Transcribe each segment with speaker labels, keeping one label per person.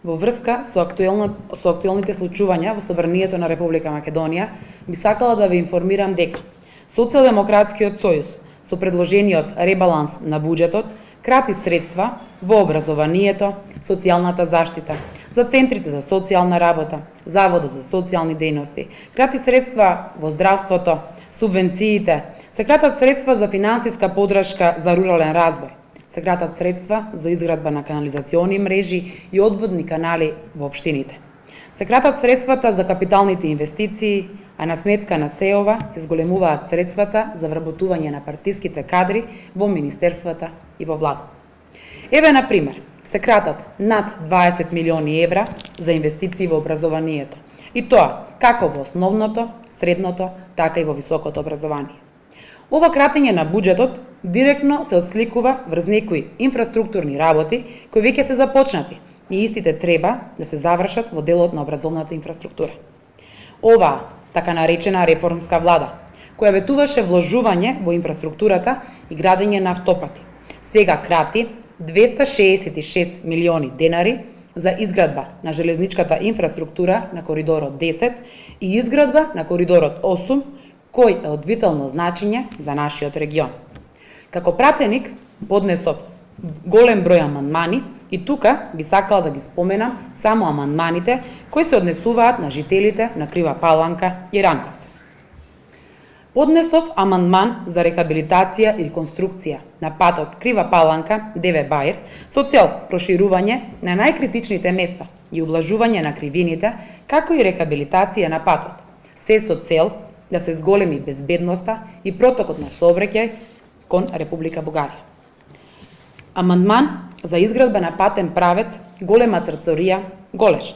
Speaker 1: Во врска со актуелните случувања во Собранието на Република Македонија, би сакала да ве информирам дека Социјалдемократскиот сојуз со предложениот ребаланс на буџетот крати средства во образованието, социјалната заштита, за центрите за социјална работа, Заводот за социјални дејности, крати средства во здравството, субвенциите, се кратат средства за финансиска подршка за рурален развој, се кратат средства за изградба на канализациони мрежи и одводни канали во општините. Се кратат средствата за капиталните инвестиции, а на сметка на СЕО-ва се зголемуваат средствата за вработување на партиските кадри во министерствата и во влада. Еве, на пример, се кратат над 20 милиони евра за инвестиции во образованието, и тоа како во основното, средното, така и во високото образование. Ова кратење на буџетот директно се отсликува врз некои инфраструктурни работи кои веќе се започнати и истите треба да се завршат во делот на образовната инфраструктура. Оваа така наречена реформска влада, која ветуваше вложување во инфраструктурата и градење на автопати, сега крати 266 милиони денари за изградба на железничката инфраструктура на коридорот 10 и изградба на коридорот 8, кој е од витално значење за нашиот регион. Како пратеник поднесов голем број амандмани и тука би сакала да ги споменам само амандманите кои се однесуваат на жителите на Крива Паланка и Ранковце. Поднесов амандман за рехабилитација и реконструкција на патот Крива Паланка – Деве Баир со цел проширување на најкритичните места и ублажување на кривините, како и рехабилитација на патот, се со цел да се зголеми безбедноста и протокот на сообраќај кон Република Бугарија. Амандман за изградба на патен правец Голема Црцорија – Голеш,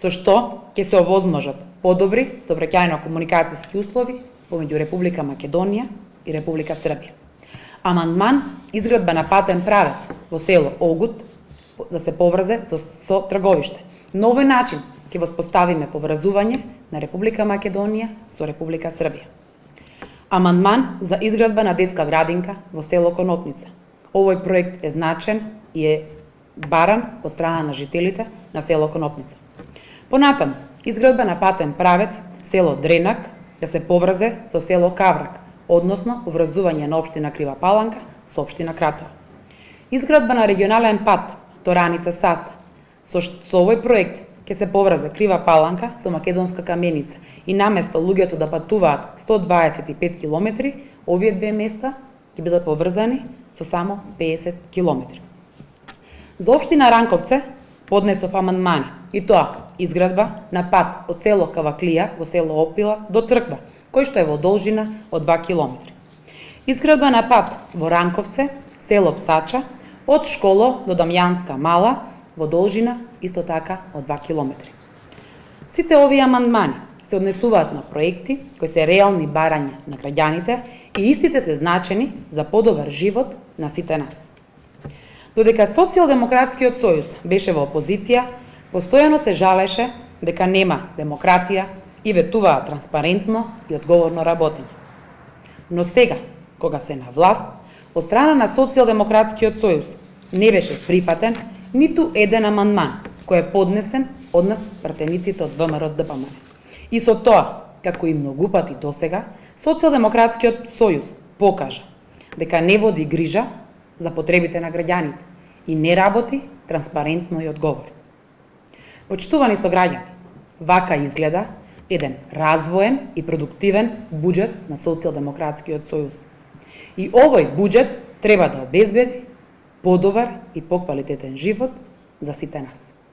Speaker 1: со што ќе се овозможат подобри сообраќајно-комуникацијски услови помеѓу Република Македонија и Република Србија. Амандман изградба на патен правец во село Огут да се поврзе со трговиште. На овој начин ќе воспоставиме поврзување на Република Македонија со Република Србија. Амандман за изградба на детска градинка во село Конопница. Овој проект е значен и е баран од страна на жителите на село Конопница. Понатаму, изградба на патен правец село Дренак да се поврзе со село Каврак, односно поврзување на општина Крива Паланка со општина Кратово. Изградба на регионален пат Тораница-Саса. Со овој проект ќе се поврзе Крива Паланка со Македонска Каменица и наместо луѓето да патуваат 125 километри, овие две места ќе бидат поврзани со само 50 километри. За општина Ранковце поднесов амандмани, и тоа изградба на пат од село Каваклија во село Опила до црква, кој што е во должина од 2 километри. Изградба на пат во Ранковце, село Псача, од Школо до Дамјанска Мала, во должина исто така од 2 километри. Сите овие амандмани се однесуваат на проекти кои се реални барања на граѓаните и истите се значени за подобар живот на сите нас. Додека Социјалдемократскиот сојуз беше во опозиција, постојано се жалеше дека нема демократија и ветуваа транспарентно и одговорно работење. Но сега, кога се на власт, од страна на Социјалдемократскиот сојуз не беше припатен ниту еден амандман кој е поднесен од нас пратениците од ВМРО-ДПМН. И со тоа, како и многу пати досега, Социјалдемократскиот сојуз покажа дека не води грижа за потребите на граѓаните и не работи транспарентно и одговорно. Почитувани сограѓани, вака изгледа еден развоен и продуктивен буџет на Социјалдемократскиот сојуз. И овој буџет треба да обезбеди подобар и поквалитетен живот за сите нас.